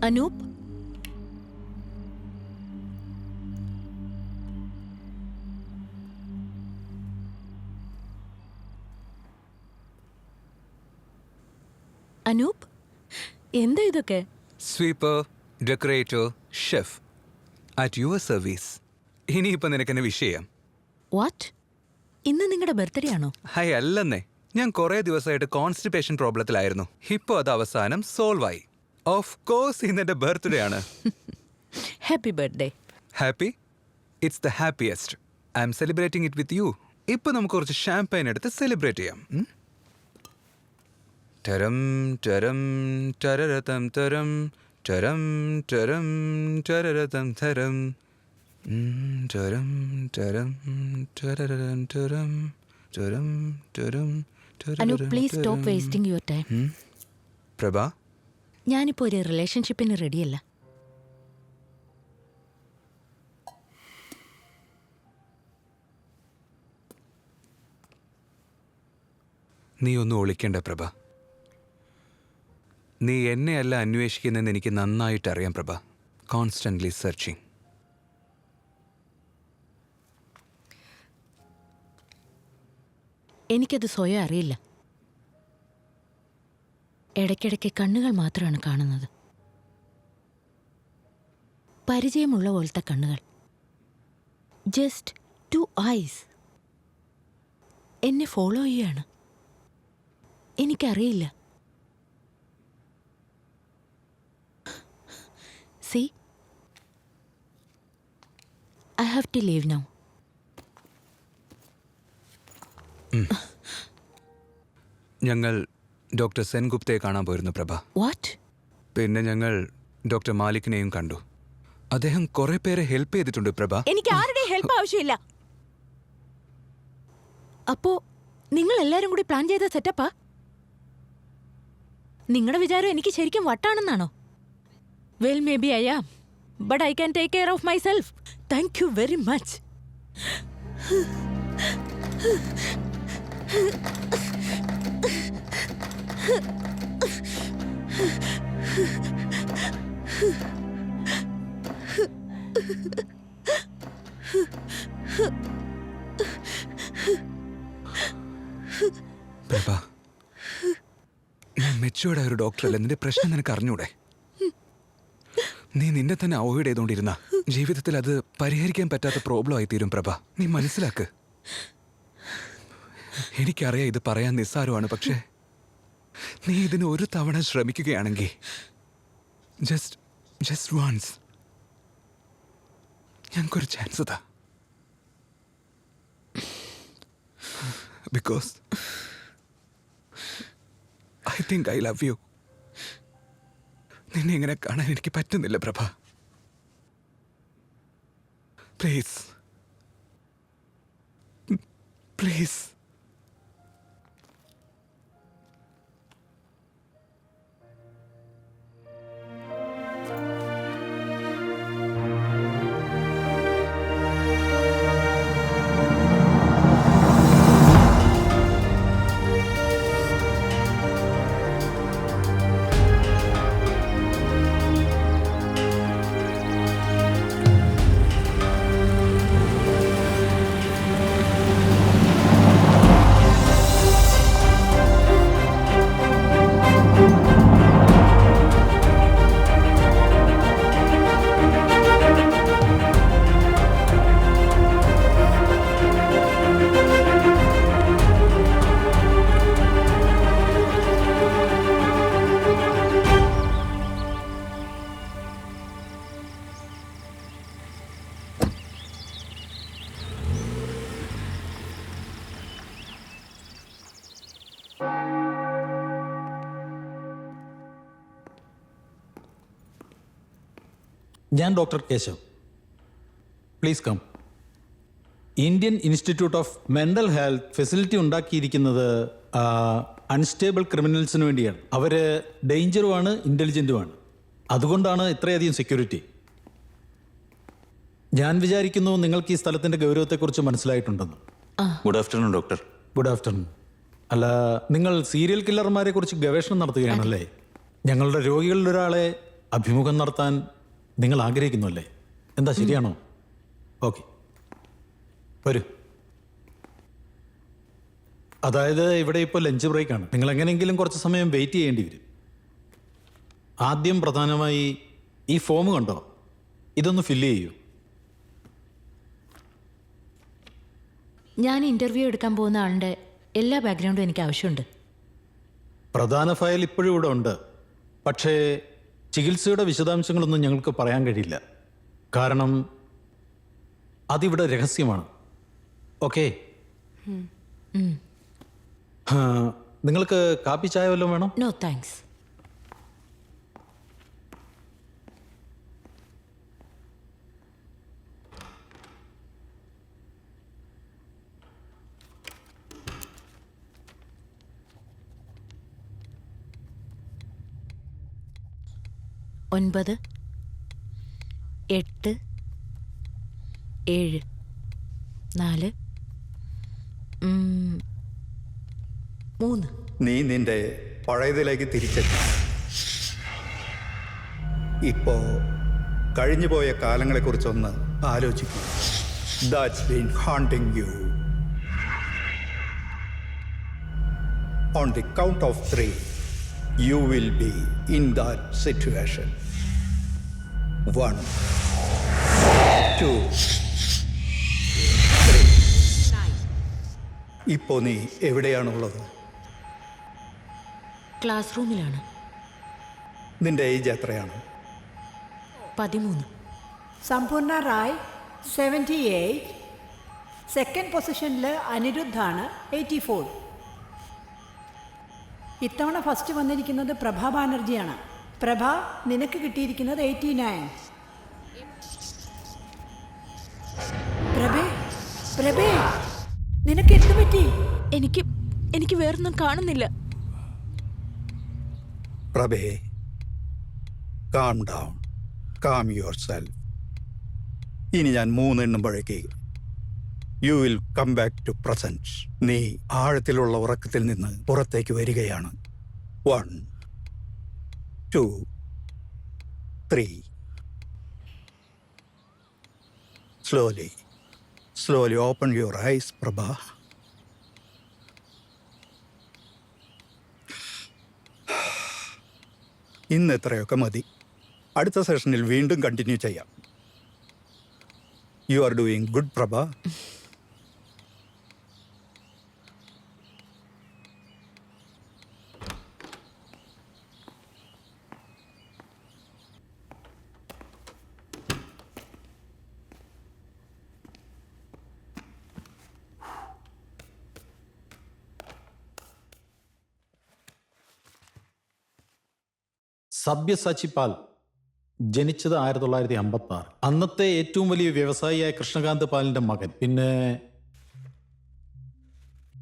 അനൂപ്, അനൂപ്, എന്താ ഇതൊക്കെ? Sweeper, decorator, chef at your service. ഇനിയിപ്പോൾ നിനക്കെന്നെ വിഷയം. വാട്ട്? ഇന്ന് നിങ്ങളുടെ ബർത്ത്ഡേ ആണോ? ഹൈ അല്ലെന്നേ, ഞാൻ കുറേ ദിവസമായിട്ട് കോൺസ്റ്റിപ്പേഷൻ പ്രോബ്ലത്തിലായിരുന്നു. ഇപ്പോൾ അത് അവസാനം സോൾവ് ആയി. ഓഫ് കോഴ്സ് ഇന്ന് എൻ്റെ ബർത്ത്ഡേ ആണ്. Happy birthday. Happy? It's the happiest. I M celebrating it with you. ഇപ്പോൾ നമുക്ക് കുറച്ച് ഷാമ്പയിൻ എടുത്ത് സെലിബ്രേറ്റ് ചെയ്യാം. ടരം ടരം ടരരതം തരം ടരം ടരം ടരരതം തരം ടരം ടരം ടരരതം തരം ടരം ടരം Anoop, please stop wasting your time. Prabha, ഞാനിപ്പോൾ ഒരു റിലേഷൻഷിപ്പിന് റെഡിയല്ല. നീ ഒന്നും ഒളിക്കേണ്ട പ്രഭ. നീ എന്നെയല്ല അന്വേഷിക്കുന്നതെന്ന് എനിക്ക് നന്നായിട്ട് അറിയാം പ്രഭ. Constantly searching. എനിക്കത് സ്വയം അറിയില്ല. ഇടയ്ക്കിടയ്ക്ക് കണ്ണുകൾ മാത്രമാണ് കാണുന്നത്. പരിചയമുള്ള പോലത്തെ കണ്ണുകൾ. Just 2 eyes. എന്നെ ഫോളോ ചെയ്യാണ്. എനിക്കറിയില്ല. See, I have to leave now. ഞങ്ങൾ ഡോക്ടർ സെൻഗുപ്തയെ കാണാൻ പോയിരുന്നു പ്രഭ. What? പിന്നെ ഞങ്ങൾ ഡോക്ടർ മാലിക്കിനെയും കണ്ടു. അദ്ദേഹം കുറെ പേരെ ഹെൽപ്പ് ചെയ്തിട്ടുണ്ട് പ്രഭ. എനിക്ക് ആരുടെ ഹെൽപ്പ് ആവശ്യമില്ല. അപ്പോ നിങ്ങൾ എല്ലാരും കൂടി പ്ലാൻ ചെയ്ത സെറ്റപ്പാ? നിങ്ങളുടെ വിചാരം എനിക്ക് ശരിക്കും വട്ടാണെന്നാണോ? Well, may be I am, but I can take care of myself. Thank you very much. Prabha, ഞാൻ മെച്ചുവേർഡ് ആയ ഒരു ഡോക്ടറല്ല. നിന്റെ പ്രശ്നം നിനക്ക് അറിഞ്ഞൂടെ? നീ നിന്നെ തന്നെ അവോയ്ഡ് ചെയ്തുകൊണ്ടിരുന്ന ജീവിതത്തിൽ അത് പരിഹരിക്കാൻ പറ്റാത്ത പ്രോബ്ലം ആയി തീരും പ്രഭ. നീ മനസ്സിലാക്ക്. എനിക്കറിയാം ഇത് പറയാൻ നിസ്സാരമാണ്, പക്ഷേ നീ ഇതിന് ഒരു തവണ ശ്രമിക്കുകയാണെങ്കിൽ, ജസ്റ്റ് വൺസ് ഞങ്ങൾക്കൊരു ചാൻസ് താ. Because I think I love you. നിന്നെ ഇങ്ങനെ കാണാൻ എനിക്ക് പറ്റുന്നില്ല പ്രഭ. Please please. ഞാൻ doctor Keshav. Please come. Indian Institute of Mental Health facility ഉണ്ടാക്കിയിരിക്കുന്നത് അൺസ്റ്റേബിൾ ക്രിമിനൽസിന് വേണ്ടിയാണ്. അവർ ഡേഞ്ചറുമാണ്, ഇൻ്റലിജൻറ്റുമാണ്. അതുകൊണ്ടാണ് ഇത്രയധികം സെക്യൂരിറ്റി. ഞാൻ വിചാരിക്കുന്നു നിങ്ങൾക്ക് ഈ സ്ഥലത്തിൻ്റെ ഗൗരവത്തെക്കുറിച്ച് മനസ്സിലായിട്ടുണ്ടെന്ന്. Good afternoon doctor. Good afternoon. അല്ല, നിങ്ങൾ സീരിയൽ കില്ലർമാരെ കുറിച്ച് ഗവേഷണം നടത്തുകയാണല്ലേ? ഞങ്ങളുടെ രോഗികളിൽ ഒരാളെ അഭിമുഖം നടത്താൻ നിങ്ങൾ ആഗ്രഹിക്കുന്നു അല്ലേ? എന്താ ശരിയാണോ? ഓക്കെ, വരൂ. അതായത് ഇവിടെ ഇപ്പോൾ ലഞ്ച് ബ്രേക്കാണ്. നിങ്ങൾ എങ്ങനെയെങ്കിലും കുറച്ച് സമയം വെയിറ്റ് ചെയ്യേണ്ടി വരും. ആദ്യം പ്രധാനമായി ഈ ഫോം കണ്ടോ, ഇതൊന്ന് ഫില്ല് ചെയ്യൂ. ഞാൻ ഇന്റർവ്യൂ എടുക്കാൻ പോകുന്ന ആളുടെ എല്ലാ ബാക്ക്ഗ്രൗണ്ടും എനിക്ക് ആവശ്യമുണ്ട്. പ്രധാന ഫയൽ ഇപ്പോഴും ഇവിടെ ഉണ്ട്, പക്ഷേ ചികിത്സയുടെ വിശദാംശങ്ങളൊന്നും ഞങ്ങൾക്ക് പറയാൻ കഴിയില്ല. കാരണം അതിവിടെ രഹസ്യമാണ്. ഓക്കെ, നിങ്ങൾക്ക് കാപ്പി ചായ വല്ലതും വേണോ? No thanks. ഒൻപത് 8 7 4 3. നീ നിന്റെ പഴയതിലേക്ക് തിരിച്ചെത്തി. ഇപ്പോ കഴിഞ്ഞുപോയ കാലങ്ങളെക്കുറിച്ചൊന്ന് ആലോചിക്കൂ. That's been haunting you. On the count of 3, you will be in that situation. 1, 2, 3. ഇപ്പോ നീ എവിടെയാണുള്ളത്? ക്ലാസ് റൂമിലാണ്. നിന്റെ ഏജ് എത്രയാണ്? 13. സമ്പൂർണ്ണ റായ് 78. സെക്കൻഡ് പൊസിഷനിൽ അനിരുദ്ധാണ് 84. ഇത്തവണ ഫസ്റ്റ് വന്നിരിക്കുന്നത് പ്രഭ ബാനർജിയാണ്. പ്രഭ, നിനക്ക് കിട്ടിയിരിക്കുന്നത് 89. പ്രഭേ, നിനക്ക് എന്ത് പറ്റി? എനിക്ക് വേറൊന്നും കാണുന്നില്ല. പ്രഭേ, calm down, calm yourself. ഇനി ഞാൻ 3 എണ്ണുമ്പോഴേക്ക് you will come back to present. നീ ആഴത്തിലുള്ള ഉറക്കത്തിൽ നിന്ന് പുറത്തേക്ക് വരികയാണ്. 1, 2, 3. Slowly open your eyes, Prabha. ഇന്ന് എത്രയൊക്കെ മതി. അടുത്ത സെഷനിൽ വീണ്ടും കണ്ടിന്യൂ ചെയ്യാം. യു ആർ ഡൂയിങ് ഗുഡ്, പ്രഭ. സബ്യസാച്ചി പാൽ ജനിച്ചത് 1956. അന്നത്തെ ഏറ്റവും വലിയ വ്യവസായിയായ കൃഷ്ണകാന്ത് പാലിന്റെ മകൻ. പിന്നെ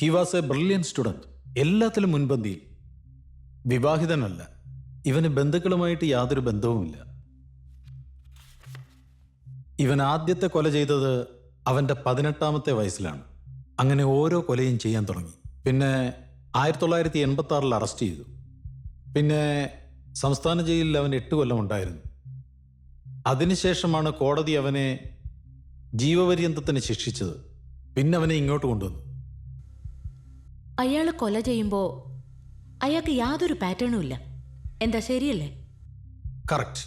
he was A brilliant student, എല്ലാത്തിലും മുൻപന്തിയിൽ. വിവാഹിതനല്ല. ഇവന് ബന്ധുക്കളുമായിട്ട് യാതൊരു ബന്ധവുമില്ല. ഇവൻ ആദ്യത്തെ കൊല ചെയ്തത് അവൻ്റെ 18ാമത്തെ വയസ്സിലാണ്. അങ്ങനെ ഓരോ കൊലയും ചെയ്യാൻ തുടങ്ങി. പിന്നെ 1986 അറസ്റ്റ് ചെയ്തു. പിന്നെ സംസ്ഥാന ജയിലിൽ അവൻ 8 കൊല്ലം ഉണ്ടായിരുന്നു. അതിനുശേഷമാണ് കോടതി അവനെ ജീവപര്യന്തത്തിന് ശിക്ഷിച്ചത്. പിന്നെ അവനെ ഇങ്ങോട്ട് കൊണ്ടുവന്നു. അയാൾ കൊല ചെയ്യുമ്പോൾ അയാൾക്ക് യാതൊരു പാറ്റേണും ഇല്ല. എന്താ ശരിയല്ലേ? കറക്റ്റ്.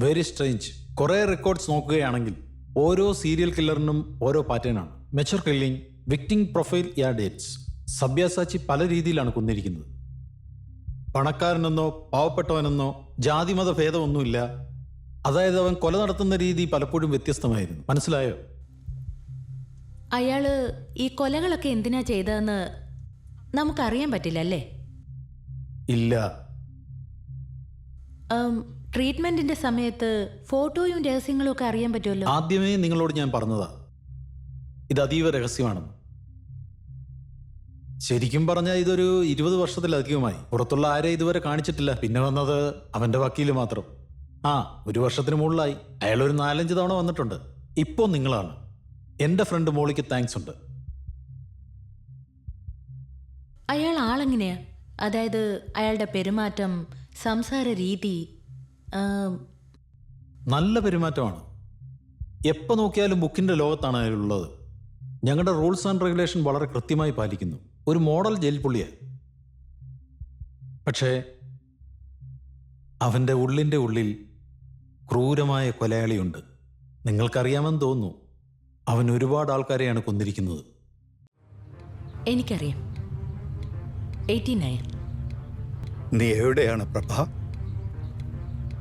Very strange. കുറേ റെക്കോർഡ്സ് നോക്കുകയാണെങ്കിൽ ഓരോ സീരിയൽ കില്ലറിനും ഓരോ പാറ്റേണാണ്. Mature killing, victim profile, dates. Sabyasachi പല രീതിയിലാണ് കൊന്നിരിക്കുന്നത്. പണക്കാരനെന്നോ പാവപ്പെട്ടവനെന്നോ ജാതിമത ഭേദമൊന്നുമില്ല. അതായത് അവൻ കൊല നടത്തുന്ന രീതി പലപ്പോഴും വ്യത്യസ്തമായിരുന്നു. മനസ്സിലായോ? അയാള് ഈ കൊലകളൊക്കെ എന്തിനാ ചെയ്തതെന്ന് നമുക്കറിയാൻ പറ്റില്ല അല്ലേ? ഇല്ല. ട്രീറ്റ്മെന്റിന്റെ സമയത്ത് ഫോട്ടോയും രഹസ്യങ്ങളും ഒക്കെ അറിയാൻ പറ്റുമല്ലോ. ആദ്യമേ നിങ്ങളോട് ഞാൻ പറഞ്ഞതാ, ഇത് അതീവ രഹസ്യമാണെന്ന്. ശരിക്കും പറഞ്ഞാൽ ഇതൊരു 20 വർഷത്തിലധികമായി. പുറത്തുള്ള ആരെ ഇതുവരെ കാണിച്ചിട്ടില്ല. പിന്നെ വന്നത് അവന്റെ വക്കീല് മാത്രം. 1 വർഷത്തിന് മുകളിലായി. അയാൾ ഒരു 4-5 തവണ വന്നിട്ടുണ്ട്. ഇപ്പോൾ നിങ്ങളാണ്. എൻ്റെ ഫ്രണ്ട് മോളിക്ക് താങ്ക്സ് ഉണ്ട്. അയാൾ ആളെങ്ങനെയാ? അതായത് അയാളുടെ പെരുമാറ്റം, സംസാര രീതി, നല്ല പെരുമാറ്റമാണ്. എപ്പോൾ നോക്കിയാലും ബുക്കിൻ്റെ ലോകത്താണ് അയാളുള്ളത്. ഞങ്ങളുടെ റൂൾസ് ആൻഡ് റെഗുലേഷൻ വളരെ കൃത്യമായി പാലിക്കുന്നു. ഒരു മോഡൽ ജയിൽ പുള്ളിയാണ്. പക്ഷേ അവൻ്റെ ഉള്ളിൻ്റെ ഉള്ളിൽ ക്രൂരമായ കൊലയാളിയുണ്ട്. നിങ്ങൾക്കറിയാമെന്ന് തോന്നുന്നു. അവൻ ഒരുപാട് ആൾക്കാരെയാണ് കൊന്നിരിക്കുന്നത്. എനിക്കറിയാം. 89. നീ എവിടെയാണ് പ്രഭ?